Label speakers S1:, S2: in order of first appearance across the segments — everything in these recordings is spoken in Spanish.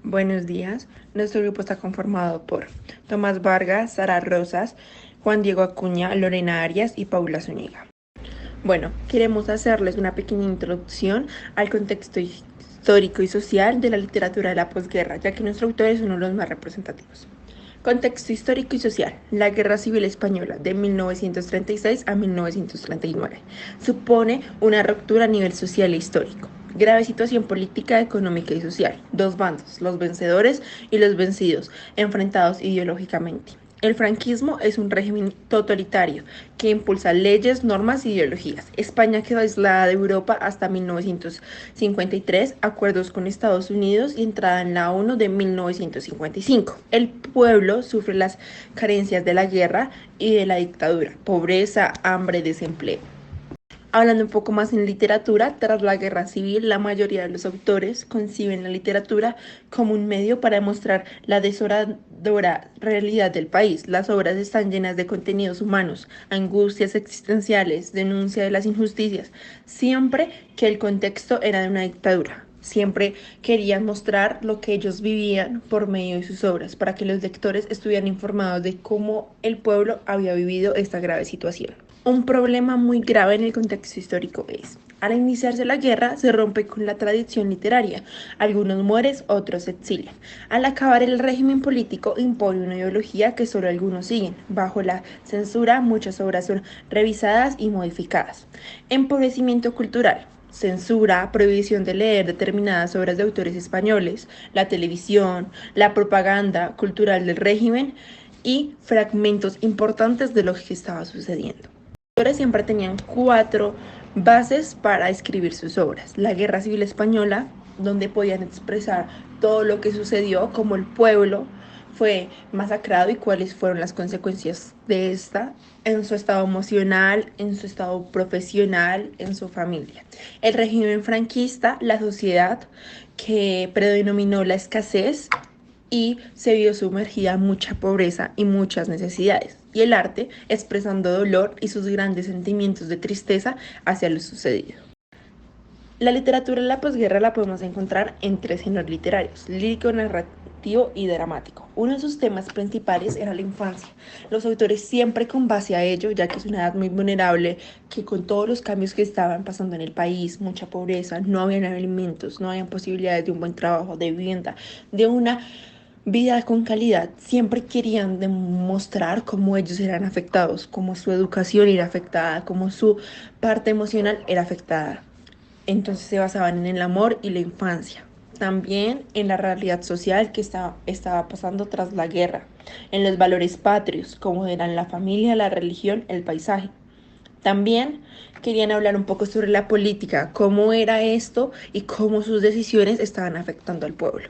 S1: Buenos días. Nuestro grupo está conformado por Tomás Vargas, Sara Rosas, Juan Diego Acuña, Lorena Arias y Paula Zúñiga. Bueno, queremos hacerles una pequeña introducción al contexto histórico y social de la literatura de la posguerra, ya que nuestro autor es uno de los más representativos. Contexto histórico y social. La Guerra Civil Española de 1936 a 1939 supone una ruptura a nivel social e histórico. Grave situación política, económica y social. Dos bandos, los vencedores y los vencidos, enfrentados ideológicamente. El franquismo es un régimen totalitario que impulsa leyes, normas e ideologías. España quedó aislada de Europa hasta 1953, acuerdos con Estados Unidos y entrada en la ONU de 1955. El pueblo sufre las carencias de la guerra y de la dictadura, pobreza, hambre, desempleo. Hablando un poco más en literatura, tras la guerra civil, la mayoría de los autores conciben la literatura como un medio para demostrar la desoladora realidad del país. Las obras están llenas de contenidos humanos, angustias existenciales, denuncia de las injusticias, siempre que el contexto era de una dictadura. Siempre querían mostrar lo que ellos vivían por medio de sus obras, para que los lectores estuvieran informados de cómo el pueblo había vivido esta grave situación. Un problema muy grave en el contexto histórico es, al iniciarse la guerra, se rompe con la tradición literaria. Algunos mueren, otros se exilian. Al acabar el régimen político, impone una ideología que solo algunos siguen. Bajo la censura, muchas obras son revisadas y modificadas. Empobrecimiento cultural. Censura, prohibición de leer determinadas obras de autores españoles, la televisión, la propaganda cultural del régimen y fragmentos importantes de lo que estaba sucediendo. Los autores siempre tenían cuatro bases para escribir sus obras. La Guerra Civil Española, donde podían expresar todo lo que sucedió, cómo el pueblo fue masacrado y cuáles fueron las consecuencias de esta en su estado emocional, en su estado profesional, en su familia. El régimen franquista, la sociedad que predominó la escasez y se vio sumergida en mucha pobreza y muchas necesidades, y el arte expresando dolor y sus grandes sentimientos de tristeza hacia lo sucedido. La literatura de la posguerra la podemos encontrar en tres géneros literarios: lírico, narrativo y dramático. Uno de sus temas principales era la infancia. Los autores siempre con base a ello, ya que es una edad muy vulnerable, que con todos los cambios que estaban pasando en el país, mucha pobreza, no habían alimentos, no habían posibilidades de un buen trabajo, de vivienda, de una vida con calidad, siempre querían demostrar cómo ellos eran afectados, cómo su educación era afectada, cómo su parte emocional era afectada. Entonces se basaban en el amor y la infancia. También en la realidad social que estaba pasando tras la guerra, en los valores patrios, como eran la familia, la religión, el paisaje. También querían hablar un poco sobre la política, cómo era esto y cómo sus decisiones estaban afectando al pueblo.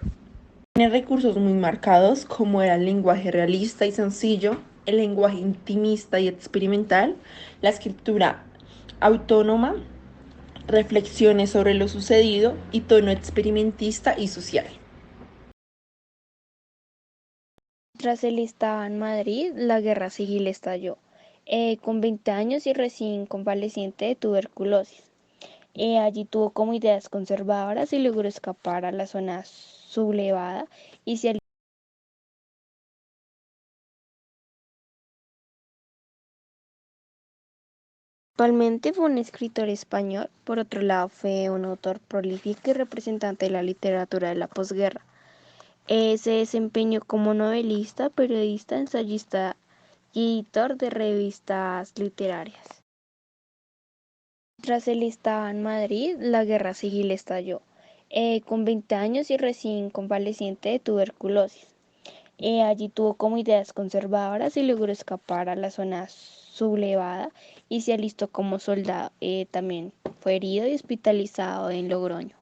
S1: Tiene recursos muy marcados como era el lenguaje realista y sencillo, el lenguaje intimista y experimental, la escritura autónoma, reflexiones sobre lo sucedido y tono experimentista y social.
S2: Tras él estaba en Madrid, la guerra civil estalló, con 20 años y recién convaleciente de tuberculosis. Allí tuvo como ideas conservadoras y logró escapar a la zona sublevada y se Actualmente fue un escritor español, por otro lado fue un autor prolífico y representante de la literatura de la posguerra. Se desempeñó como novelista, periodista, ensayista y editor de revistas literarias. Tras él estaba en Madrid, la guerra civil estalló, con 20 años y recién convaleciente de tuberculosis. Allí tuvo como ideas conservadoras y logró escapar a la zona sublevada y se alistó como soldado. También fue herido y hospitalizado en Logroño.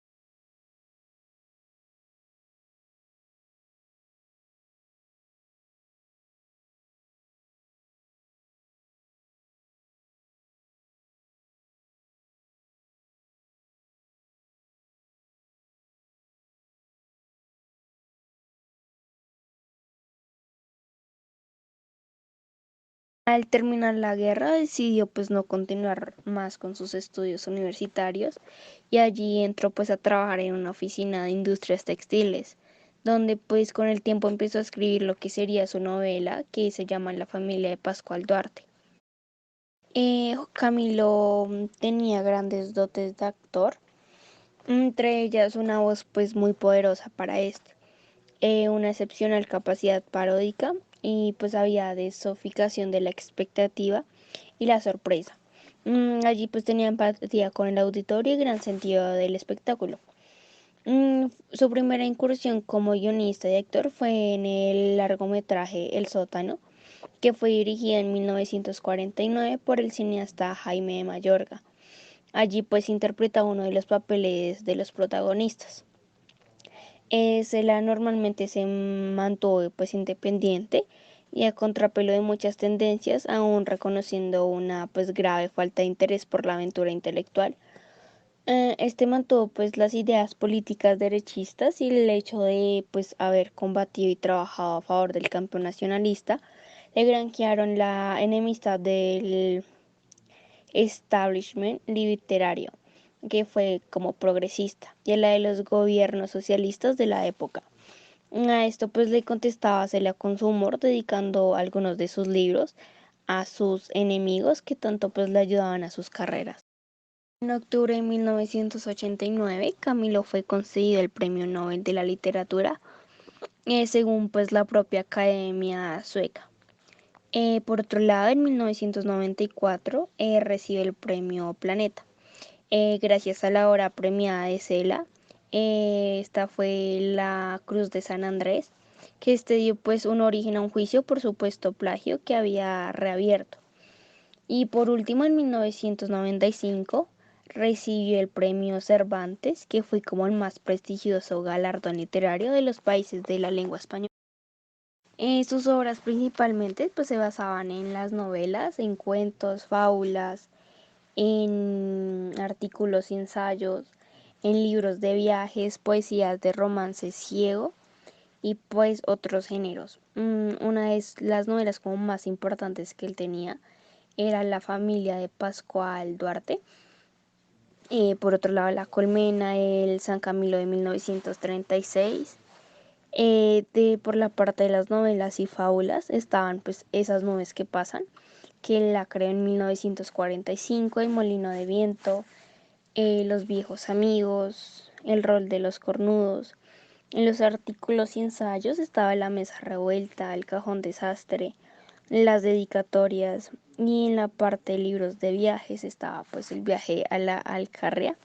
S2: Al terminar la guerra decidió pues no continuar más con sus estudios universitarios y allí entró pues a trabajar en una oficina de industrias textiles. donde pues con el tiempo empezó a escribir lo que sería su novela, que se llama La familia de Pascual Duarte. Camilo tenía grandes dotes de actor, entre ellas una voz pues muy poderosa para esto, una excepcional capacidad paródica y pues había desoficación de la expectativa y la sorpresa. Allí pues tenía empatía con el auditorio y gran sentido del espectáculo. Su primera incursión como guionista y actor fue en el largometraje El sótano, que fue dirigida en 1949 por el cineasta Jaime de Mayorga. Allí pues interpreta uno de los papeles de los protagonistas. Cela normalmente se mantuvo pues independiente y a contrapelo de muchas tendencias, aún reconociendo una pues grave falta de interés por la aventura intelectual. Este mantuvo pues las ideas políticas derechistas y el hecho de pues haber combatido y trabajado a favor del campo nacionalista le granjearon la enemistad del establishment literario, que fue como progresista, y a la de los gobiernos socialistas de la época. A esto pues le contestaba Celia con su humor, dedicando algunos de sus libros a sus enemigos que tanto pues le ayudaban a sus carreras. En octubre de 1989, Camilo fue concedido el Premio Nobel de la Literatura, según pues la propia Academia Sueca. Por otro lado, en 1994 recibe el Premio Planeta, gracias a la obra premiada de Cela. Esta fue la Cruz de San Andrés, que este dio pues un origen a un juicio por supuesto plagio que había reabierto. Y por último, en 1995 recibió el Premio Cervantes, que fue como el más prestigioso galardón literario de los países de la lengua española. Sus obras principalmente pues, se basaban en las novelas, en cuentos, fábulas, en artículos y ensayos, en libros de viajes, poesías de romance ciego y pues otros géneros. Una de las novelas como más importantes que él tenía era La familia de Pascual Duarte. Por otro lado, La colmena, el San Camilo de 1936. Por la parte de las novelas y fábulas estaban pues esas nubes que pasan, que la creó en 1945, El molino de viento, Los viejos amigos, El rol de los cornudos. En los artículos y ensayos estaba La mesa revuelta, El cajón desastre, las dedicatorias, y en la parte de libros de viajes estaba pues el viaje a la Alcarria,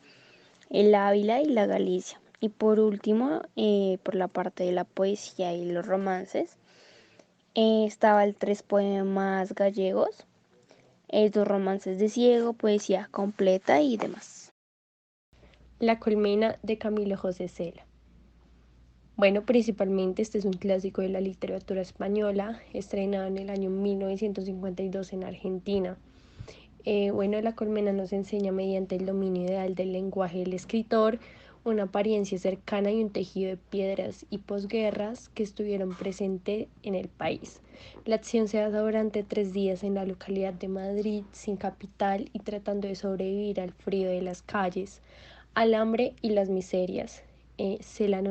S2: el Ávila y la Galicia. Y por último, por la parte de la poesía y los romances, estaba el tres poemas gallegos, dos romances de ciego, poesía completa y demás.
S3: La colmena de Camilo José Cela. Bueno, principalmente este es un clásico de la literatura española, estrenado en el año 1952 en Argentina. La colmena nos enseña mediante el dominio ideal del lenguaje del escritor, una apariencia cercana y un tejido de piedras y posguerras que estuvieron presentes en el país. La acción se da durante 3 días en la localidad de Madrid, sin capital y tratando de sobrevivir al frío de las calles, al hambre y las miserias. Cela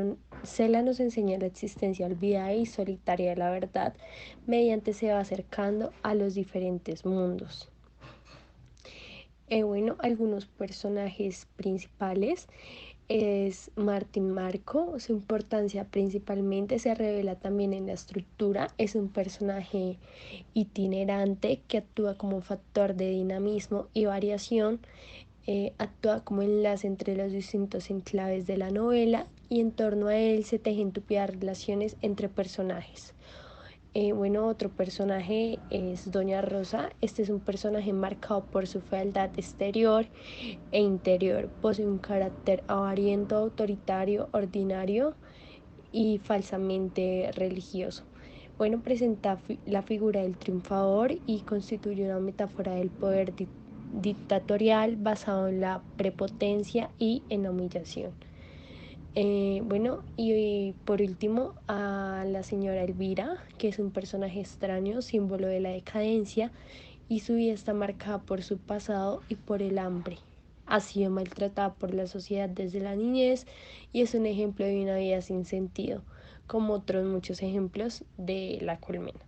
S3: nos enseña la existencia olvidada y solitaria de la verdad, mediante se va acercando a los diferentes mundos. Algunos personajes principales es Martín Marco. Su importancia principalmente se revela también en la estructura. Es un personaje itinerante que actúa como factor de dinamismo y variación. Actúa como enlace entre los distintos enclaves de la novela y en torno a él se tejen tupidas relaciones entre personajes. Otro personaje es Doña Rosa. Este es un personaje marcado por su fealdad exterior e interior. Posee un carácter avariento, autoritario, ordinario y falsamente religioso. Presenta la figura del triunfador y constituye una metáfora del poder dictatorial basado en la prepotencia y en la humillación. Y por último a la señora Elvira, que es un personaje extraño, símbolo de la decadencia, y su vida está marcada por su pasado y por el hambre. Ha sido maltratada por la sociedad desde la niñez y es un ejemplo de una vida sin sentido. como otros muchos ejemplos de La Colmena.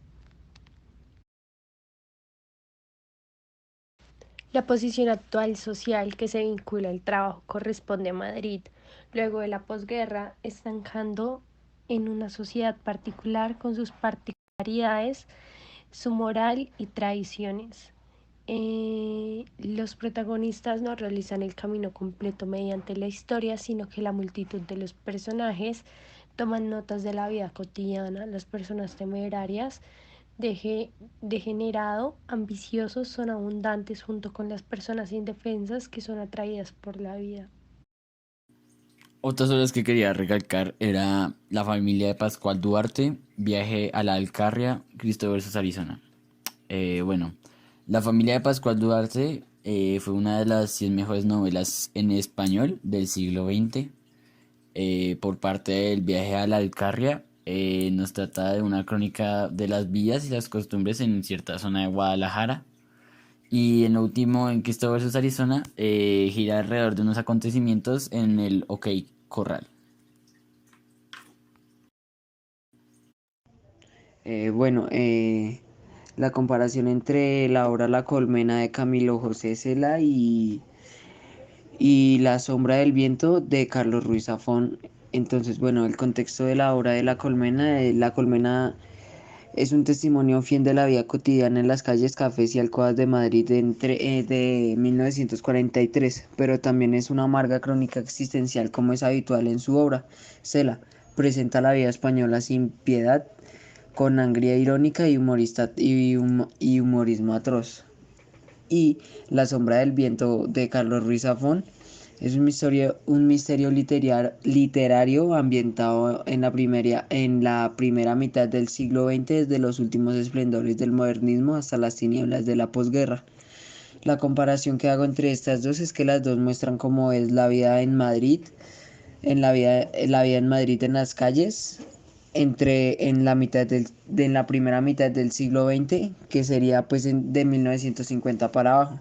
S3: La posición actual social que se vincula al trabajo corresponde a Madrid, luego de la posguerra, estancando en una sociedad particular con sus particularidades, su moral y tradiciones. Los protagonistas no realizan el camino completo mediante la historia, sino que la multitud de los personajes toman notas de la vida cotidiana. Las personas temerarias degenerado, ambiciosos son abundantes junto con las personas indefensas que son atraídas por la vida.
S4: Otras obras que quería recalcar era La familia de Pascual Duarte, Viaje a la Alcarria, Cristo versus Arizona. Bueno, La familia de Pascual Duarte fue una de las 100 mejores novelas en español del siglo XX. Por parte del Viaje a la Alcarria, nos trata de una crónica de las vías y las costumbres en cierta zona de Guadalajara. Y en lo último, en Cristo versus Arizona, gira alrededor de unos acontecimientos en el OK Corral.
S5: Bueno, la comparación entre la obra La Colmena de Camilo José Cela y La sombra del viento de Carlos Ruiz Zafón. Entonces, bueno, el contexto de la obra de La Colmena es un testimonio fiel de la vida cotidiana en las calles, cafés y alcobas de Madrid de 1943, pero también es una amarga crónica existencial como es habitual en su obra. Cela presenta la vida española sin piedad, con angría irónica y humorismo atroz. Y La sombra del viento de Carlos Ruiz Zafón es un misterio literario ambientado en la primera mitad del siglo XX, desde los últimos esplendores del modernismo hasta las tinieblas de la posguerra. La comparación que hago entre estas dos es que las dos muestran cómo es la vida en Madrid, la vida en Madrid en las calles, en la primera mitad del siglo XX, que sería pues de 1950 para abajo.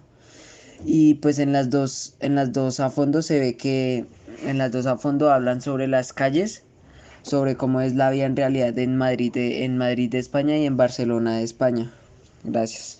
S5: Y pues en las dos a fondo se ve que en las dos a fondo hablan sobre las calles, sobre cómo es la vida en realidad en Madrid de España y en Barcelona de España. Gracias.